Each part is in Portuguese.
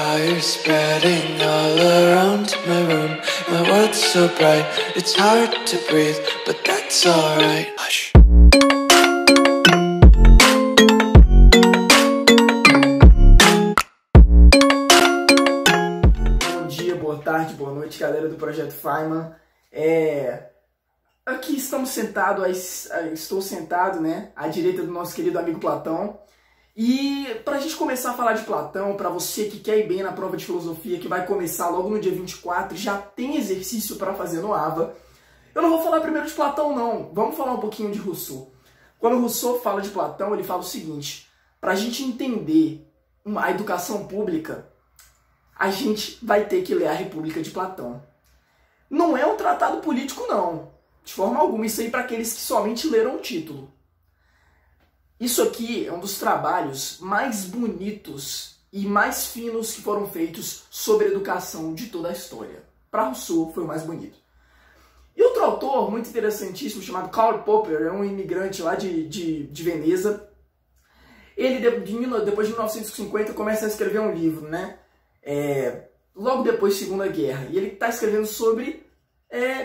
fire spreading all around my room. My world's so bright, it's hard to breathe, but that's alright. Hush. Bom dia, boa tarde, boa noite, galera do Projeto Feynman. Aqui estamos sentados, estou sentado, né, à direita do nosso querido amigo Platão. E para a gente começar a falar de Platão, para você que quer ir bem na prova de filosofia, que vai começar logo no dia 24, já tem exercício para fazer no AVA. Eu não vou falar primeiro de Platão, não. Vamos falar um pouquinho de Rousseau. Quando Rousseau fala de Platão, ele fala o seguinte: para a gente entender a educação pública, a gente vai ter que ler a República de Platão. Não é um tratado político, não. De forma alguma, isso aí para aqueles que somente leram o título. Isso aqui é um dos trabalhos mais bonitos e mais finos que foram feitos sobre a educação de toda a história. Para Rousseau foi o mais bonito. E outro autor muito interessantíssimo chamado Karl Popper, é um imigrante lá de Veneza. Ele, depois de 1950, começa a escrever um livro, né? Logo depois da Segunda Guerra. E ele está escrevendo sobre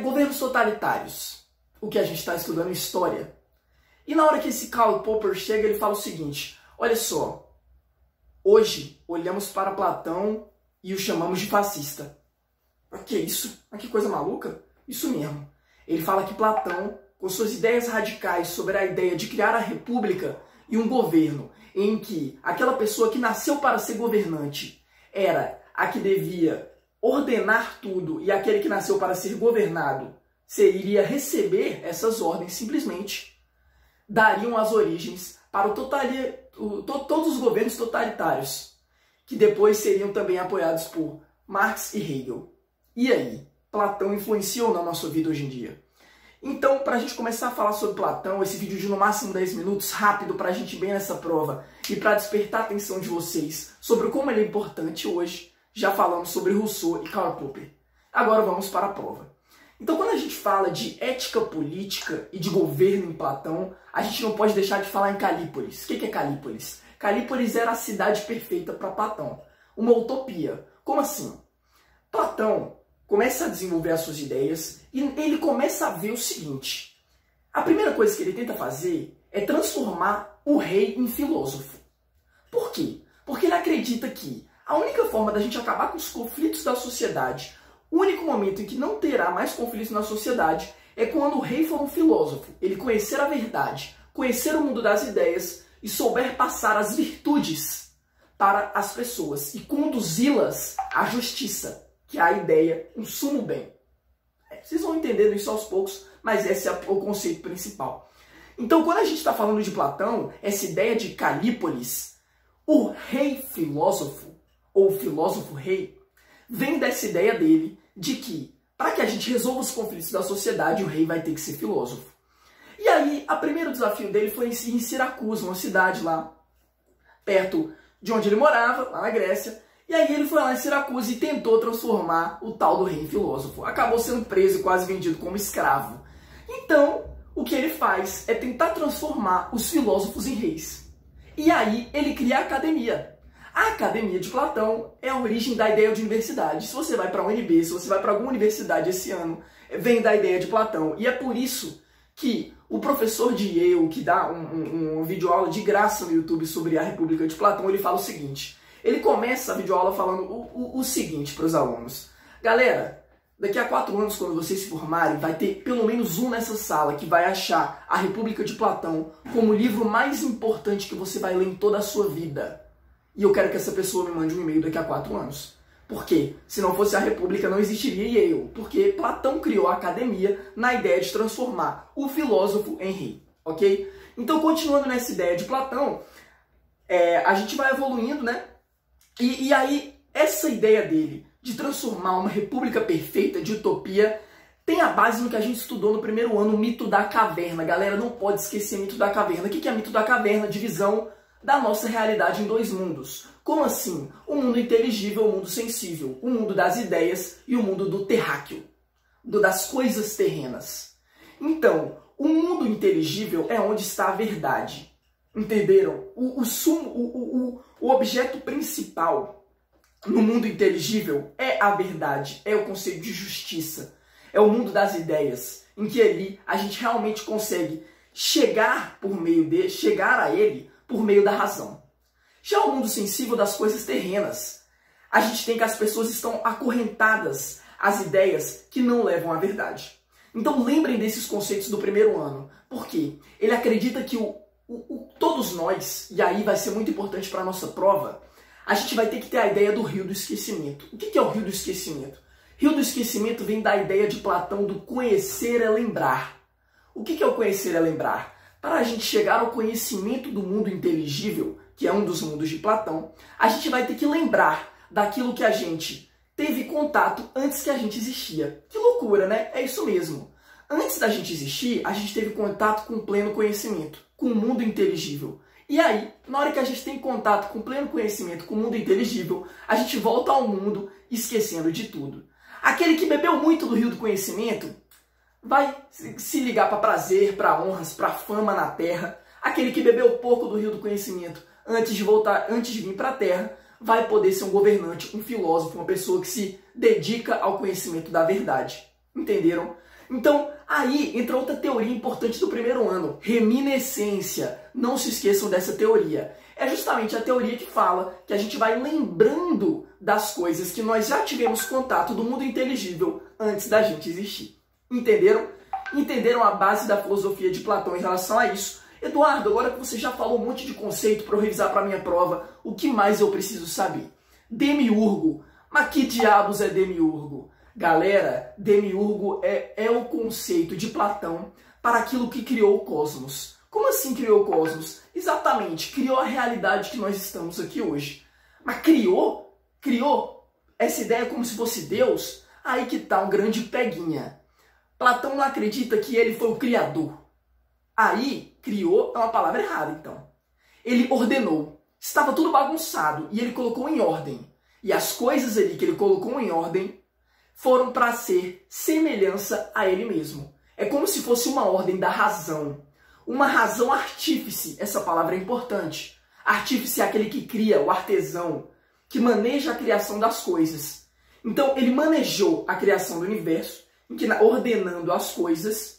governos totalitários, o que a gente está estudando em história. E na hora que esse Karl Popper chega, ele fala o seguinte: olha só, hoje olhamos para Platão e o chamamos de fascista. Mas que isso? Mas que coisa maluca? Isso mesmo. Ele fala que Platão, com suas ideias radicais sobre a ideia de criar a república e um governo em que aquela pessoa que nasceu para ser governante era a que devia ordenar tudo e aquele que nasceu para ser governado iria receber essas ordens, simplesmente dariam as origens para todos os governos totalitários, que depois seriam também apoiados por Marx e Hegel. E aí, Platão influencia ou não na sua vida hoje em dia? Então, para a gente começar a falar sobre Platão, esse vídeo de no máximo 10 minutos, rápido, para a gente ir bem nessa prova, e para despertar a atenção de vocês sobre como ele é importante hoje, já falamos sobre Rousseau e Karl Popper. Agora vamos para a prova. Então, quando a gente fala de ética política e de governo em Platão, a gente não pode deixar de falar em Calípolis. O que é Calípolis? Calípolis era a cidade perfeita para Platão. Uma utopia. Como assim? Platão começa a desenvolver as suas ideias e ele começa a ver o seguinte: a primeira coisa que ele tenta fazer é transformar o rei em filósofo. Por quê? Porque ele acredita que a única forma da gente acabar com os conflitos da sociedade, o único momento em que não terá mais conflitos na sociedade, é quando o rei for um filósofo, ele conhecer a verdade, conhecer o mundo das ideias e souber passar as virtudes para as pessoas e conduzi-las à justiça, que é a ideia, um sumo bem. Vocês vão entendendo isso aos poucos, mas esse é o conceito principal. Então, quando a gente está falando de Platão, essa ideia de Calípolis, o rei filósofo, ou filósofo rei, vem dessa ideia dele de que, para que a gente resolva os conflitos da sociedade, o rei vai ter que ser filósofo. E aí, o primeiro desafio dele foi em Siracusa, uma cidade lá perto de onde ele morava, lá na Grécia. E aí ele foi lá em Siracusa e tentou transformar o tal do rei em filósofo. Acabou sendo preso e quase vendido como escravo. Então, o que ele faz é tentar transformar os filósofos em reis. E aí ele cria a academia. A Academia de Platão é a origem da ideia de universidade. Se você vai para a UNB, se você vai para alguma universidade esse ano, vem da ideia de Platão. E é por isso que o professor de Yale, que dá um videoaula de graça no YouTube sobre a República de Platão, ele fala o seguinte. Ele começa a videoaula falando o seguinte para os alunos. Galera, daqui a 4 anos, quando vocês se formarem, vai ter pelo menos um nessa sala que vai achar a República de Platão como o livro mais importante que você vai ler em toda a sua vida. E eu quero que essa pessoa me mande um e-mail daqui a 4 anos. Por quê? Se não fosse a República, não existiria Yale. Porque Platão criou a academia na ideia de transformar o filósofo em rei. Ok? Então, continuando nessa ideia de Platão, a gente vai evoluindo, né? E aí, essa ideia dele de transformar uma república perfeita, de utopia, tem a base no que a gente estudou no primeiro ano, o mito da caverna. Galera, não pode esquecer o mito da caverna. O que é mito da caverna? Divisão da nossa realidade em 2 mundos. Como assim? O mundo inteligível, o mundo sensível, o mundo das ideias e o mundo do terráqueo, das coisas terrenas. Então, o mundo inteligível é onde está a verdade. Entenderam? O objeto principal no mundo inteligível é a verdade, é o conceito de justiça, é o mundo das ideias, em que ali a gente realmente consegue chegar a ele por meio da razão. Já o mundo sensível das coisas terrenas, a gente tem que as pessoas estão acorrentadas às ideias que não levam à verdade. Então lembrem desses conceitos do primeiro ano, porque ele acredita que todos nós, e aí vai ser muito importante para a nossa prova, a gente vai ter que ter a ideia do rio do esquecimento. O que é o rio do esquecimento? Rio do esquecimento vem da ideia de Platão do conhecer é lembrar. O que é o conhecer é lembrar? Para a gente chegar ao conhecimento do mundo inteligível, que é um dos mundos de Platão, a gente vai ter que lembrar daquilo que a gente teve contato antes que a gente existia. Que loucura, né? É isso mesmo. Antes da gente existir, a gente teve contato com pleno conhecimento, com o mundo inteligível. E aí, na hora que a gente tem contato com pleno conhecimento, com o mundo inteligível, a gente volta ao mundo esquecendo de tudo. Aquele que bebeu muito do rio do conhecimento vai se ligar para prazer, para honras, para fama na terra. Aquele que bebeu pouco do rio do conhecimento antes de vir para a terra, vai poder ser um governante, um filósofo, uma pessoa que se dedica ao conhecimento da verdade. Entenderam? Então, aí entra outra teoria importante do primeiro ano, reminiscência. Não se esqueçam dessa teoria. É justamente a teoria que fala que a gente vai lembrando das coisas que nós já tivemos contato do mundo inteligível antes da gente existir. Entenderam? Entenderam a base da filosofia de Platão em relação a isso? Eduardo, agora que você já falou um monte de conceito para eu revisar para a minha prova, o que mais eu preciso saber? Demiurgo. Mas que diabos é demiurgo? Galera, demiurgo é o conceito de Platão para aquilo que criou o cosmos. Como assim criou o cosmos? Exatamente, criou a realidade que nós estamos aqui hoje. Mas criou essa ideia como se fosse Deus? Aí que tá um grande peguinha. Platão não acredita que ele foi o criador. Aí, criou é uma palavra errada, então. Ele ordenou. Estava tudo bagunçado e ele colocou em ordem. E as coisas ali que ele colocou em ordem foram para ser semelhança a ele mesmo. É como se fosse uma ordem da razão. Uma razão artífice, essa palavra é importante. Artífice é aquele que cria, o artesão, que maneja a criação das coisas. Então, ele manejou a criação do universo, ordenando as coisas,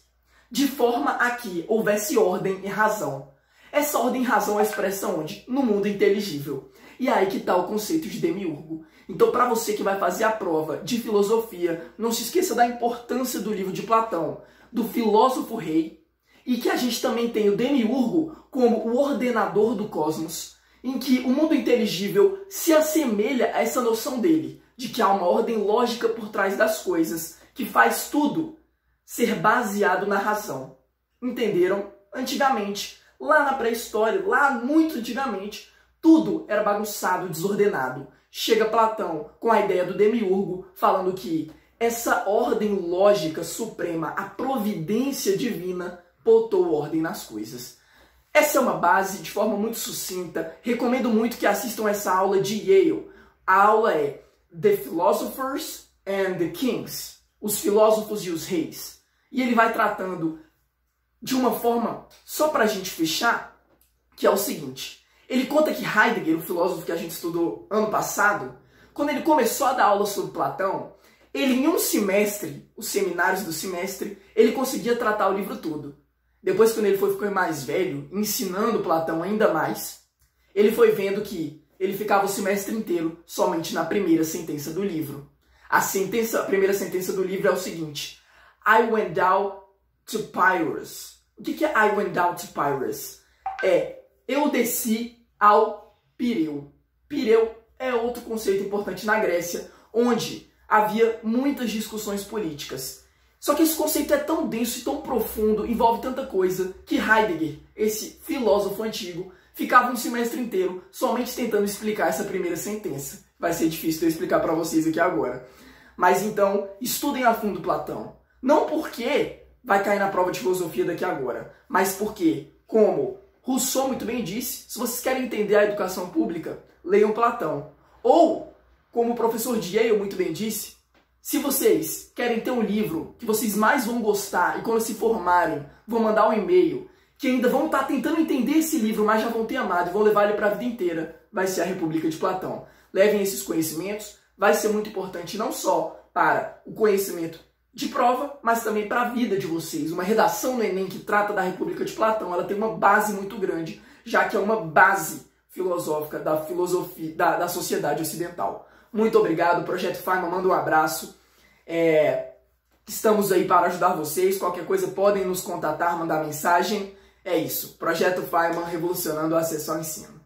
de forma a que houvesse ordem e razão. Essa ordem e razão é expressa onde? No mundo inteligível. E aí que está o conceito de demiurgo. Então, para você que vai fazer a prova de filosofia, não se esqueça da importância do livro de Platão, do filósofo rei, e que a gente também tem o demiurgo como o ordenador do cosmos, em que o mundo inteligível se assemelha a essa noção dele, de que há uma ordem lógica por trás das coisas, que faz tudo ser baseado na razão. Entenderam? Antigamente, lá na pré-história, lá muito antigamente, tudo era bagunçado, desordenado. Chega Platão com a ideia do demiurgo, falando que essa ordem lógica suprema, a providência divina, botou ordem nas coisas. Essa é uma base de forma muito sucinta. Recomendo muito que assistam essa aula de Yale. A aula é The Philosophers and the Kings, os filósofos e os reis. E ele vai tratando de uma forma, só para a gente fechar, que é o seguinte. Ele conta que Heidegger, o filósofo que a gente estudou ano passado, quando ele começou a dar aula sobre Platão, ele em um semestre, os seminários do semestre, ele conseguia tratar o livro todo. Depois, quando ele foi ficando mais velho, ensinando Platão ainda mais, ele foi vendo que ele ficava o semestre inteiro somente na primeira sentença do livro. A primeira sentença do livro é o seguinte: I went down to Pyrrhus. O que é I went down to Pyrrhus? Eu desci ao Pireu. Pireu é outro conceito importante na Grécia, onde havia muitas discussões políticas. Só que esse conceito é tão denso e tão profundo, envolve tanta coisa, que Heidegger, esse filósofo antigo, ficava um semestre inteiro somente tentando explicar essa primeira sentença. Vai ser difícil eu explicar para vocês aqui agora. Mas então, estudem a fundo Platão. Não porque vai cair na prova de filosofia daqui agora, mas porque, como Rousseau muito bem disse, se vocês querem entender a educação pública, leiam Platão. Ou, como o professor de Yale muito bem disse, se vocês querem ter um livro que vocês mais vão gostar e quando se formarem vão mandar um e-mail que ainda vão estar tentando entender esse livro, mas já vão ter amado e vão levar ele para a vida inteira, vai ser a República de Platão. Levem esses conhecimentos, vai ser muito importante não só para o conhecimento de prova, mas também para a vida de vocês. Uma redação no Enem que trata da República de Platão, ela tem uma base muito grande, já que é uma base filosófica da filosofia da sociedade ocidental. Muito obrigado, Projeto Feynman, manda um abraço. Estamos aí para ajudar vocês, qualquer coisa podem nos contatar, mandar mensagem. É isso, Projeto Feynman revolucionando o acesso ao ensino.